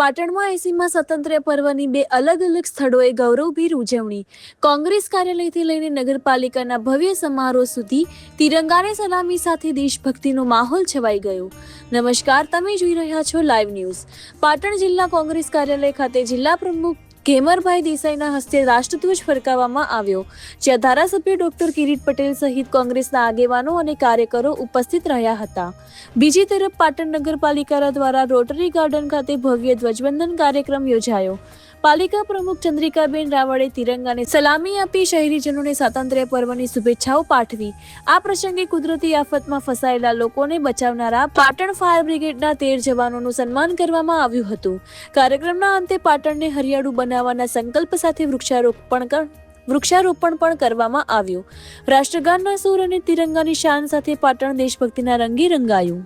પાટણમાં 80મા સ્વાતંત્ર્ય પર્વની બે અલગ અલગ સ્થળોએ ગૌરવભેર ઉજવણી. કોંગ્રેસ કાર્યાલયથી લઈને નગરપાલિકાના ભવ્ય સમારોહ સુધી તિરંગાને સલામી સાથે દેશભક્તિનો માહોલ છવાઈ ગયો. નમસ્કાર, તમે જોઈ રહ્યા છો લાઈવ ન્યૂઝ. પાટણ જિલ્લા કોંગ્રેસ કાર્યાલય ખાતે જિલ્લા પ્રમુખ ઘેમરભાઈ દેસાઈના હસ્તે રાષ્ટ્રધ્વજ ફરકાવવામાં આવ્યો, જ્યાં ધારાસભ્ય ડોક્ટર કિરીટ પટેલ સહિત કોંગ્રેસના આગેવાનો અને કાર્યકરો ઉપસ્થિત રહ્યા હતા. બીજી તરફ પાટણ નગરપાલિકા દ્વારા રોટરી ગાર્ડન ખાતે ભવ્ય ધ્વજવંદન કાર્યક્રમ યોજાયો. પાલિકા પ્રમુખ ચંદ્રિકાબેન રાવળે તિરંગાને સલામી આપી શહેરીજનોને સ્વાતંત્ર્ય પર્વની શુભેચ્છાઓ પાઠવી. આ પ્રસંગે કુદરતી આફતમાં ફસાયેલા લોકોને બચાવનારા પાટણ ફાયર બ્રિગેડના 13 જવાનોનું સન્માન કરવામાં આવ્યું હતું. કાર્યક્રમના અંતે પાટણને હરિયાળું બનાવવાના સંકલ્પ સાથે વૃક્ષારોપણ પણ કરવામાં આવ્યું. રાષ્ટ્રગાનના સૂર અને તિરંગાની શાન સાથે પાટણ દેશભક્તિના રંગે રંગાયું.